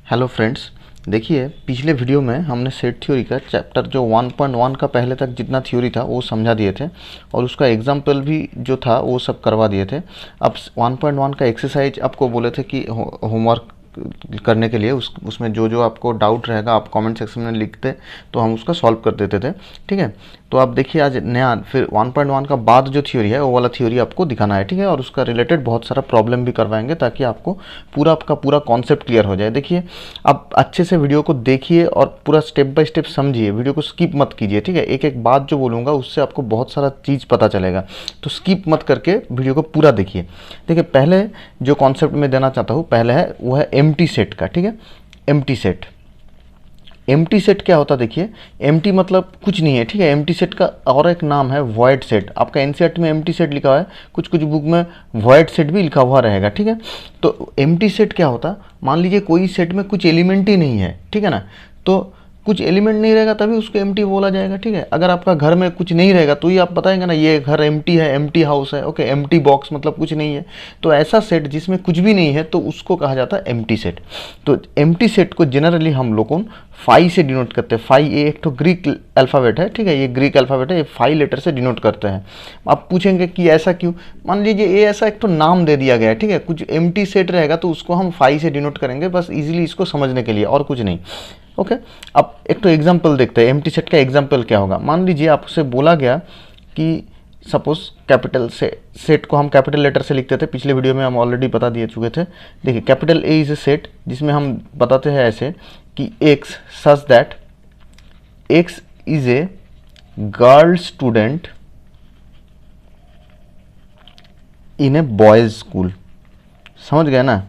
Hello friends, देखिए पिछले video में हमने सेट थ्योरी का चैप्टर जो 1.1 का पहले तक जितना थ्योरी था वो समझा दिए थे और उसका एग्जाम्पल भी जो था वो सब करवा दिए थे। अब 1.1 का एक्सरसाइज आपको बोले थे कि होमवर्क करने के लिए उसमें जो जो आपको डाउट रहेगा आप कमेंट सेक्शन में लिखते तो हम उसका सॉल्व कर देते थे। ठीक है, तो आप देखिए आज नया फिर 1.1 का बाद जो थ्योरी है वो वाला थ्योरी आपको दिखाना है। ठीक है, और उसका रिलेटेड बहुत सारा प्रॉब्लम भी करवाएंगे ताकि आपको आपका पूरा कॉन्सेप्ट क्लियर हो जाए। देखिए आप अच्छे से वीडियो को देखिए और पूरा स्टेप बाय स्टेप समझिए, वीडियो को स्किप मत कीजिए। ठीक है, एक एक बात जो बोलूँगा उससे आपको बहुत सारा चीज़ पता चलेगा, तो स्किप मत करके वीडियो को पूरा देखिए। देखिए पहले जो कॉन्सेप्ट मैं देना चाहता हूँ पहले है वो है एम्प्टी सेट का। ठीक है, एम्प्टी सेट, एम्प्टी सेट क्या होता है? देखिए एम्प्टी मतलब कुछ नहीं है। ठीक है, एम्प्टी सेट का और एक नाम है वॉइड सेट। आपका एनसीईआरटी में एम्प्टी सेट लिखा हुआ है, कुछ कुछ बुक में वॉइड सेट भी लिखा हुआ रहेगा। ठीक है, तो एम्प्टी सेट क्या होता है? मान लीजिए कोई सेट में कुछ एलिमेंट ही नहीं है, ठीक है ना, तो कुछ एलिमेंट नहीं रहेगा तभी उसको एम्प्टी बोला जाएगा। ठीक है, अगर आपका घर में कुछ नहीं रहेगा तो ये आप बताएंगे ना ये घर एम्प्टी है, एम्प्टी हाउस है। ओके, एम्प्टी बॉक्स मतलब कुछ नहीं है। तो ऐसा सेट जिसमें कुछ भी नहीं है तो उसको कहा जाता है एम्प्टी सेट। तो एम्प्टी सेट को जनरली हम लोग फाई से डिनोट करते हैं। फाई ये एक तो ग्रीक अल्फ़ाबेट है। ठीक है, ये ग्रीक अल्फ़ाबेट है, ये फाई लेटर से डिनोट करते हैं। आप पूछेंगे कि ऐसा क्यों? मान लीजिए ये ऐसा एक तो नाम दे दिया गया है। ठीक है, कुछ एम्प्टी सेट रहेगा तो उसको हम फाई से डिनोट करेंगे, बस इजीली इसको समझने के लिए, और कुछ नहीं। ओके, अब एक तो एग्जाम्पल देखते हैं एम्प्टी सेट का एग्जाम्पल क्या होगा। मान लीजिए आपसे बोला गया कि सपोज कैपिटल से सेट को हम कैपिटल लेटर से लिखते थे, पिछले वीडियो में हम ऑलरेडी बता दिए चुके थे। देखिए capital A is a set जिसमें हम बताते हैं ऐसे कि x such that x is a girl student in A boys school. समझ गए ना?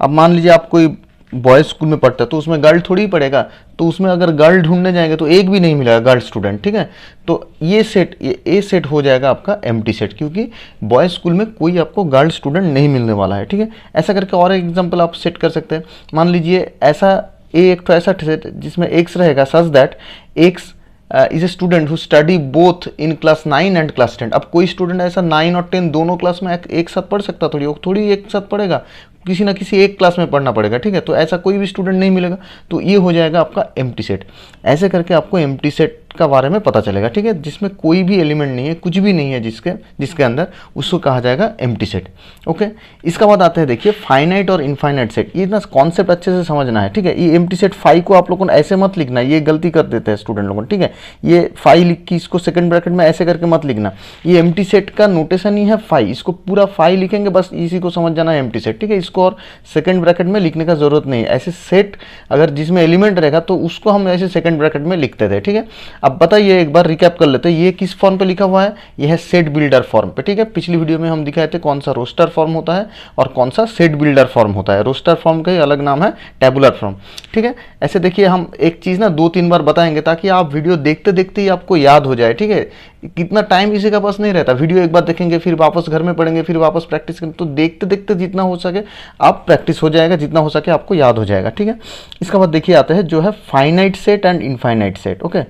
अब मान लीजिए आप कोई बॉयज स्कूल में पढ़ता है तो उसमें गर्ल थोड़ी ही पढ़ेगा, तो उसमें अगर गर्ल ढूंढने जाएंगे तो एक भी नहीं मिलेगा गर्ल स्टूडेंट। ठीक है, तो ये सेट, ये ए सेट हो जाएगा आपका एम्प्टी सेट, क्योंकि बॉयज स्कूल में कोई आपको गर्ल स्टूडेंट नहीं मिलने वाला है। ठीक है, ऐसा करके और एग्जाम्पल आप सेट कर सकते हैं। मान लीजिए ऐसा एक तो ऐसा सेट जिसमें एक्स रहेगा सच that x is a student who study both in class 9 and class 10। अब कोई स्टूडेंट ऐसा 9 और 10 दोनों क्लास में एक साथ पढ़ सकता? थोड़ी एक साथ पढ़ेगा, किसी ना किसी एक क्लास में पढ़ना पड़ेगा। ठीक है, तो ऐसा कोई भी स्टूडेंट नहीं मिलेगा, तो ये हो जाएगा आपका एम्प्टी सेट। ऐसे करके आपको एम्प्टी सेट का बारे में पता चलेगा। ठीक है, जिसमें कोई भी एलिमेंट नहीं है, कुछ भी नहीं है जिसके अंदर, उसको कहा जाएगा एम्प्टी सेट। ओके, इसका बाद आते हैं देखिए फाइनाइट और इनफाइनाइट सेट। ये ना कॉन्सेप्ट अच्छे से समझना है। ठीक है, ये एम्प्टी सेट फाई को आप लोगों ने ऐसे मत लिखना, ये गलती कर देते हैं स्टूडेंट लोगों। ठीक है, ये फाई लिख के इसको सेकंड ब्रैकेट में ऐसे करके मत लिखना, ये एम्प्टी सेट का नोटेशन ही है फाई, इसको पूरा फाई लिखेंगे बस, इसी को समझ जाना है एम्प्टी सेट। ठीक है, इसको और सेकंड ब्रैकेट में लिखने का जरूरत नहीं है। ऐसे सेट अगर जिसमें एलिमेंट रहेगा तो उसको हम ऐसे सेकंड ब्रैकेट में लिखते थे। ठीक है, अब बताइए एक बार रिकैप कर लेते हैं, ये किस फॉर्म पे लिखा हुआ है? ये है सेट बिल्डर फॉर्म पे। ठीक है, पिछली वीडियो में हम दिखाए थे कौन सा रोस्टर फॉर्म होता है और कौन सा सेट बिल्डर फॉर्म होता है। रोस्टर फॉर्म का ही अलग नाम है टेबुलर फॉर्म। ठीक है, ऐसे देखिए हम एक चीज ना 2-3 बार बताएंगे ताकि आप वीडियो देखते देखते ही आपको याद हो जाए। ठीक है, कितना टाइम किसी का पास नहीं रहता, वीडियो एक बार देखेंगे फिर वापस घर में पढ़ेंगे फिर वापस प्रैक्टिस करेंगे, तो देखते देखते जितना हो सके आप प्रैक्टिस हो जाएगा, जितना हो सके आपको याद हो जाएगा। ठीक है, इसका बाद देखिए आते हैं जो है finite set and infinite set. Okay,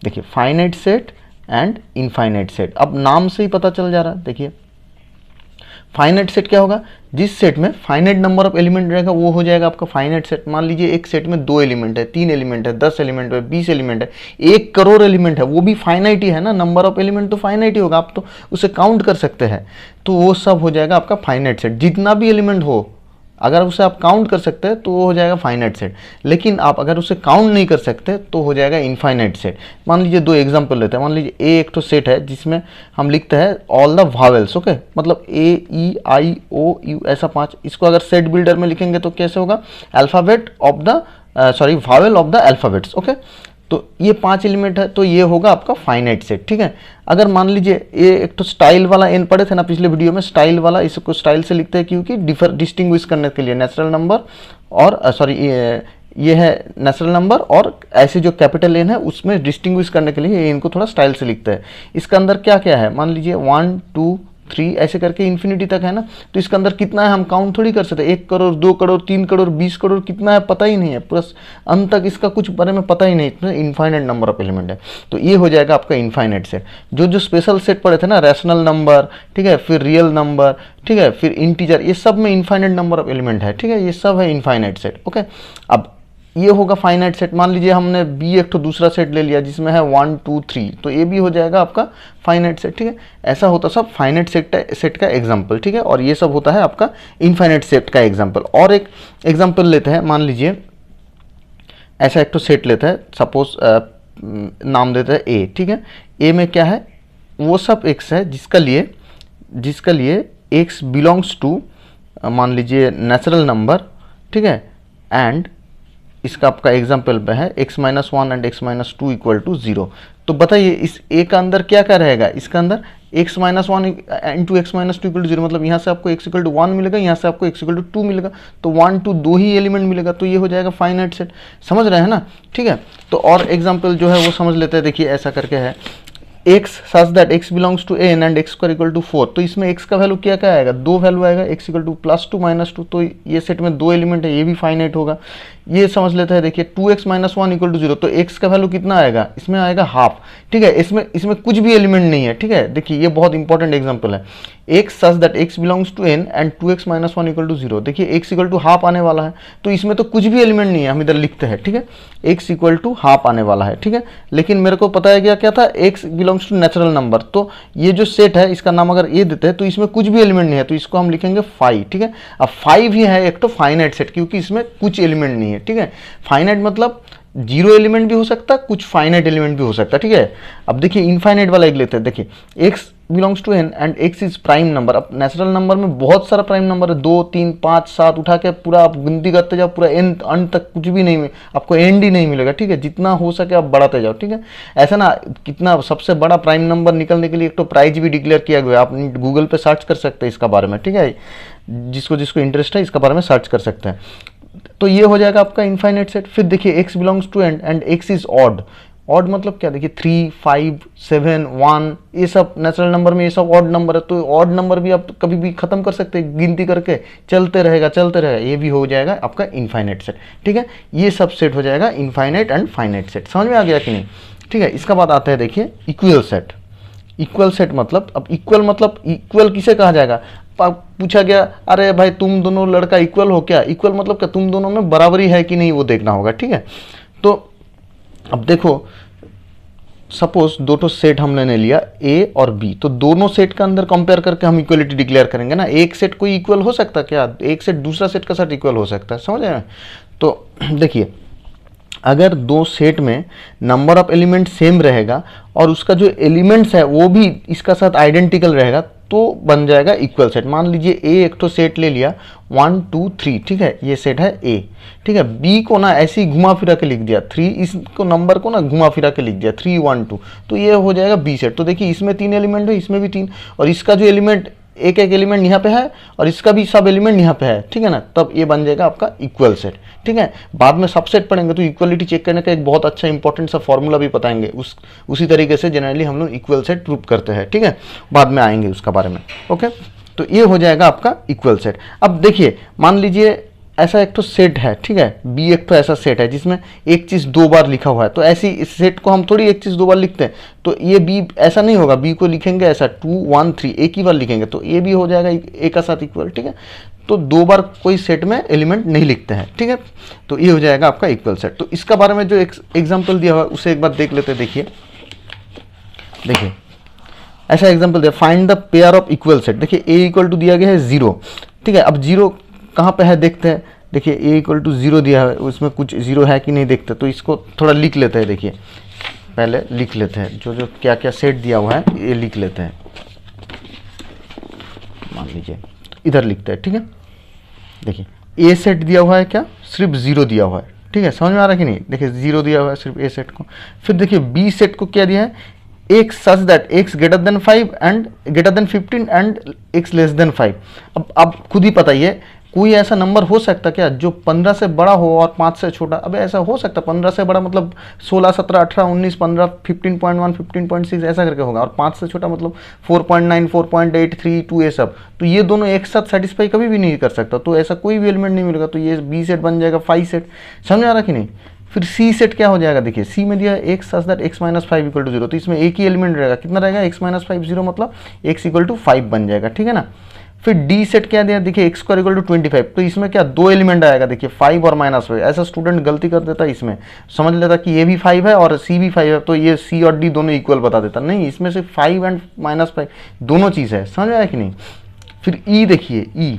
देखिए finite set and infinite set, अब नाम से ही पता चल जा रहा है। देखिए फाइनाइट सेट क्या होगा? जिस सेट में फाइनाइट नंबर ऑफ एलिमेंट रहेगा वो हो जाएगा आपका फाइनाइट सेट। मान लीजिए एक सेट में 2 एलिमेंट है, 3 एलिमेंट है, 10 एलिमेंट है, 20 एलिमेंट है, 1 करोड़ एलिमेंट है, वो भी फाइनाइट ही है ना, नंबर ऑफ एलिमेंट तो फाइनाइट ही होगा, आप तो उसे काउंट कर सकते हैं, तो वो सब हो जाएगा आपका फाइनाइट सेट। जितना भी एलिमेंट हो अगर उसे आप काउंट कर सकते हैं तो वो हो जाएगा फाइनाइट सेट, लेकिन आप अगर उसे काउंट नहीं कर सकते तो हो जाएगा इनफाइनाइट सेट। मान लीजिए 2 एग्जांपल लेते हैं। मान लीजिए ए एक तो सेट है जिसमें हम लिखते हैं ऑल द वावेल्स। ओके, मतलब ए ई आई ओ यू ऐसा 5, इसको अगर सेट बिल्डर में लिखेंगे तो कैसे होगा? Alphabet of the Wavell of the alphabets. Okay, तो ये 5 एलिमेंट है तो ये होगा आपका फाइनाइट सेट। ठीक है, अगर मान लीजिए ये एक तो स्टाइल वाला एन पढ़े थे ना पिछले वीडियो में, स्टाइल वाला, इसको स्टाइल से लिखते हैं क्योंकि डिस्टिंग्विश करने के लिए नेचुरल नंबर और ये है नेचुरल नंबर और ऐसे जो कैपिटल एन है उसमें डिस्टिंग्विश करने के लिए ये इनको थोड़ा स्टाइल से लिखते हैं। इसके अंदर क्या क्या है? मान लीजिए 1 2 3 ऐसे करके इन्फिनिटी तक है ना। तो इसके अंदर कितना है हम काउंट थोड़ी कर सकते, 1 करोड़ 2 करोड़ 3 करोड़ 20 करोड़ कितना है पता ही नहीं है, प्लस अंत तक इसका कुछ बारे में पता ही नहीं, इतना इनफाइनाइट नंबर ऑफ एलिमेंट है। तो ये हो जाएगा आपका इनफाइनाइट सेट। जो जो स्पेशल सेट पढ़े थे ना, रैशनल नंबर, ठीक है, फिर रियल नंबर, ठीक है, फिर इंटीजर, ये सब में इनफाइनाइट नंबर ऑफ एलिमेंट है, ठीक है, ये सब है इनफाइनाइट सेट। ओके, अब ये होगा फाइनाइट सेट। मान लीजिए हमने बी एक तो दूसरा सेट ले लिया जिसमें है 1 2 3, तो ये भी हो जाएगा आपका फाइनाइट सेट, ठीक है। ऐसा होता सब फाइनाइट सेट का एग्जांपल, ठीक है, और ये सब होता है आपका इनफाइनाइट सेट का एग्जांपल। और एक एग्जांपल लेते हैं, मान लीजिए ऐसा एक तो सेट लेते हैं, सपोज नाम देते हैं ए, ठीक है। ए में क्या है, वो सब एक्स है जिसका लिए एक्स बिलोंग्स टू मान लीजिए नेचुरल नंबर, ठीक है, एंड इसका आपका एग्जाम्पल में है x minus 1 and x minus 2 equal to 0। तो बताइए इस ए का अंदर क्या क्या रहेगा, इसका अंदर x minus 1 into x minus 2 equal to 0, मतलब यहाँ से आपको x इक्वल टू 1 मिलेगा, यहाँ से आपको x इक्वल टू 2 मिलेगा, तो 1 2 दो ही एलिमेंट मिलेगा, तो ये हो जाएगा फाइनाइट सेट। समझ रहे हैं ना, ठीक है। तो और एग्जाम्पल जो है वो समझ लेते हैं, देखिए ऐसा करके है x such that x belongs to n and x square equal to 4। तो इसमें x का वैल्यू क्या क्या आएगा, दो वैल्यू आएगा, x equal two plus 2 minus 2, तो ये सेट में दो एलिमेंट है, ये भी फाइनाइट होगा। ये समझ लेते हैं, देखिए 2x माइनस 1 इक्वल टू 0, तो x का वैल्यू कितना आएगा, इसमें आएगा हाफ, ठीक है। इसमें कुछ भी एलिमेंट नहीं है, ठीक है। देखिए ये बहुत इंपॉर्टेंट एग्जाम्पल है, x such that x belongs to n and 2x minus 1 equal to 0। देखिए x इक्वल टू हाफ आने वाला है, तो इसमें तो कुछ भी एलिमेंट नहीं है, हम इधर लिखते हैं, ठीक है, x इक्वल टू हाफ आने वाला है, ठीक है। लेकिन मेरे को बताया गया क्या था, x belongs to natural number, तो ये जो सेट है इसका नाम अगर ये देते हैं तो इसमें कुछ भी एलिमेंट नहीं है, तो इसको हम लिखेंगे 5, ठीक है। अब 5 ही है एक तो फाइनाइट सेट, क्योंकि इसमें कुछ एलिमेंट नहीं है, ठीक है। फाइनाइट मतलब 0 एलिमेंट भी हो सकता है, कुछ फाइनाइट एलिमेंट भी हो सकता है, ठीक है। अब देखिए इनफाइनाइट वाला एक लेते हैं, देखिए x belongs to n and x is prime number. अब नेचुरल नंबर में बहुत सारा प्राइम नंबर है, 2 3 5 7 उठा के पूरा आप गिनती करते जाओ, पूरा n अंत तक कुछ भी नहीं, आपको एंड ही नहीं मिलेगा, ठीक है। जितना हो सके आप बढ़ाते जाओ, ठीक है। ऐसा ना कितना सबसे बड़ा प्राइम नंबर निकलने के लिए एक तो प्राइज भी डिक्लेयर किया गया है, आप गूगल पे सर्च कर सकते हैं इसका बारे में, ठीक है। जिसको इंटरेस्ट है इसका बारे में सर्च कर सकते हैं। तो ये हो जाएगा आपका इनफाइनाइट सेट। फिर देखिए x belongs to n and x is odd. Odd मतलब क्या, देखिए 3 5 7 1, ये सब नेचुरल नंबर में ये सब ऑड नंबर है, तो ऑड नंबर भी आप कभी भी खत्म कर सकते हैं, गिनती करके चलते रहेगा, ये भी हो जाएगा आपका इनफाइनाइट सेट, ठीक है। ये सब सेट हो जाएगा इनफाइनाइट एंड फाइनाइट सेट। समझ में आ गया कि नहीं, ठीक है। इसका बाद आता है देखिए इक्वल सेट। इक्वल सेट मतलब, अब इक्वल इक्वल किसे कहा जाएगा, पूछा गया अरे भाई तुम दोनों लड़का इक्वल हो क्या, इक्वल मतलब क्या, तुम दोनों में बराबरी है कि नहीं वो देखना होगा, ठीक है। तो अब देखो सपोज दो तो सेट हमने ले लिया a और b, तो दोनों सेट का अंदर कंपेयर करके हम इक्वलिटी डिक्लेयर करेंगे ना। एक सेट कोई इक्वल हो सकता है क्या, एक सेट दूसरा सेट का साथ इक्वल हो सकता है, समझ रहे हैं। तो देखिए अगर दो सेट में नंबर ऑफ एलिमेंट सेम रहेगा और उसका जो एलिमेंट्स है वो भी इसका साथ आइडेंटिकल रहेगा, तो बन जाएगा इक्वल सेट। मान लीजिए ए एक तो सेट ले लिया 1 2 3, ठीक है, ये सेट है ए, ठीक है। बी को ना ऐसे ही घुमा फिरा के लिख दिया, 3 इसको नंबर को ना घुमा फिरा के लिख दिया 3 1 2, तो ये हो जाएगा बी सेट। तो देखिए इसमें 3 एलिमेंट है, इसमें भी 3, और इसका जो एलिमेंट एक एलिमेंट यहाँ पे है और इसका भी सब एलिमेंट यहाँ पे है, ठीक है ना, तब ये बन जाएगा आपका इक्वल सेट, ठीक है। बाद में सबसेट पढ़ेंगे तो इक्वलिटी चेक करने का एक बहुत अच्छा इंपॉर्टेंट सा फॉर्मूला भी बताएंगे, उसी तरीके से जनरली हम लोग इक्वल सेट प्रूव करते हैं, ठीक है, बाद में आएंगे उसका बारे में। ओके, तो ये हो जाएगा आपका इक्वल सेट। अब देखिए मान लीजिए ऐसा एक तो सेट है, ठीक है, बी एक तो ऐसा सेट है जिसमें एक चीज़ 2 बार लिखा हुआ है, तो ऐसी इस सेट को हम थोड़ी एक चीज़ 2 बार लिखते हैं, तो ये बी ऐसा नहीं होगा, बी को लिखेंगे ऐसा 2 1 3 एक ही बार लिखेंगे, तो ये भी हो जाएगा ए का साथ इक्वल, ठीक है। तो 2 बार कोई सेट में एलिमेंट नहीं लिखते हैं, ठीक है, तो ये हो जाएगा आपका इक्वल सेट। तो इसका बारे में जो एग्जाम्पल दिया हुआ है उसे एक बार देख लेते हैं। देखिए ऐसा एग्जाम्पल दिया, find the pair of equal set. देखिए ए इक्वल टू दिया गया है 0, ठीक है। अब 0 कहाँ पे है देखते हैं, देखिए ए इक्वल टू 0 दिया है, उसमें कुछ 0 है कि नहीं देखते, तो इसको थोड़ा लिख लेते हैं। देखिए पहले लिख लेते हैं जो क्या क्या सेट दिया हुआ है ये लिख लेते हैं। मान लीजिए इधर लिखते हैं, ठीक है। देखिए ए सेट दिया हुआ है क्या, सिर्फ 0 दिया हुआ है, ठीक है, समझ में आ रहा है कि नहीं। देखिए 0 दिया हुआ है सिर्फ ए सेट को। फिर देखिए बी सेट को क्या दिया है, x such that x greater than 5 and greater than 15 and x less than 5। अब आप खुद ही बताइए कोई ऐसा नंबर हो सकता क्या जो 15 से बड़ा हो और 5 से छोटा? अबे ऐसा हो सकता, 15 से बड़ा मतलब 16, 17, 18, 19, 15, 15.1, 15.6 ऐसा करके होगा, और 5 से छोटा मतलब 4.9, 4.8, 3, 2 ये सब। तो ये दोनों एक साथ सेटिस्फाई कभी भी नहीं कर सकता, तो ऐसा कोई भी एलिमेंट नहीं मिलेगा। तो ये बी सेट बन जाएगा 5 सेट। समझ आ रहा कि नहीं? फिर सी सेट क्या हो जाएगा? देखिए सी में दिया x such that x minus 5 equal to 0, तो इसमें एक ही एलिमेंट रहेगा, कितना रहेगा? एक्स माइनस 5, 0 मतलब एक्स इक्वल टू 5 बन जाएगा, ठीक है ना। फिर डी सेट क्या दिया? देखिए एक्स स्क्वायर इक्वल टू 25, तो इसमें क्या 2 एलिमेंट आएगा, देखिए 5 और -5। ऐसा स्टूडेंट गलती कर देता है, इसमें समझ लेता कि ये भी 5 है और सी भी 5 है, तो ये सी और डी दोनों इक्वल बता देता। नहीं, इसमें से 5 एंड -5 दोनों चीज़ है। समझ आया कि नहीं? फिर ई देखिए,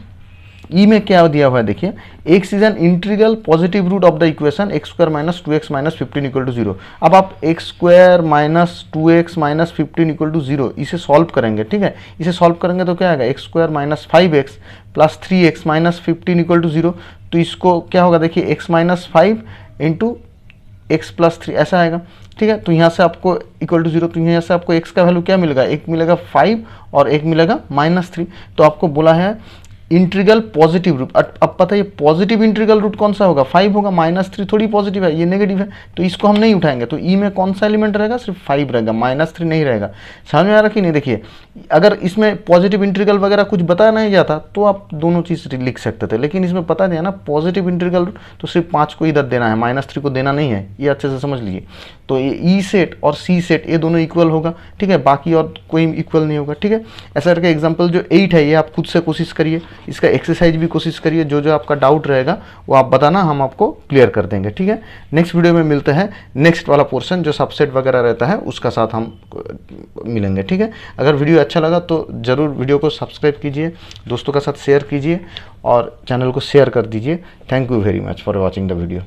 ई में क्या दिया हुआ है? देखिए x is an integral positive root of the equation x square minus 2x minus 15 equal to 0। अब आप x square minus 2x minus 15 equal to 0 इसे सॉल्व करेंगे, ठीक है। इसे सॉल्व करेंगे तो क्या आएगा? X square minus 5x plus 3x minus 15 equal to 0। तो इसको क्या होगा? देखिए x minus 5 into x plus 3 ऐसा आएगा, ठीक है। तो यहाँ से आपको इक्वल टू 0, तो यहाँ से आपको x का वैल्यू क्या मिलेगा? एक मिलेगा 5 और एक मिलेगा -3। तो आपको बोला है इंटीग्रल पॉजिटिव रूट। अब पता है पॉजिटिव इंटीग्रल रूट कौन सा होगा? 5 होगा, -3 थोड़ी पॉजिटिव है, ये नेगेटिव है, तो इसको हम नहीं उठाएंगे। तो ई में कौन सा एलिमेंट रहेगा? सिर्फ 5 रहेगा, -3 नहीं रहेगा। समझ में आ रहा कि नहीं? देखिए अगर इसमें पॉजिटिव इंटीग्रल वगैरह कुछ बताया नहीं जाता तो आप दोनों चीज़ लिख सकते थे, लेकिन इसमें पता दिया ना पॉजिटिव इंटीग्रल रूट, तो सिर्फ 5 को इधर देना है, -3 को देना नहीं है, ये अच्छे से समझ लीजिए। तो ये ई सेट और सी सेट ये दोनों इक्वल होगा, ठीक है, बाकी और कोई इक्वल नहीं होगा, ठीक है। ऐसा करके एग्जाम्पल जो 8 है ये आप खुद से कोशिश करिए, इसका एक्सरसाइज भी कोशिश करिए, जो जो आपका डाउट रहेगा वो आप बताना, हम आपको क्लियर कर देंगे, ठीक है। नेक्स्ट वीडियो में मिलते हैं, नेक्स्ट वाला पोर्शन जो सबसेट वगैरह रहता है उसका साथ हम मिलेंगे, ठीक है। अगर वीडियो अच्छा लगा तो ज़रूर वीडियो को सब्सक्राइब कीजिए, दोस्तों के साथ शेयर कीजिए और चैनल को शेयर कर दीजिए। Thank you very much for watching the video.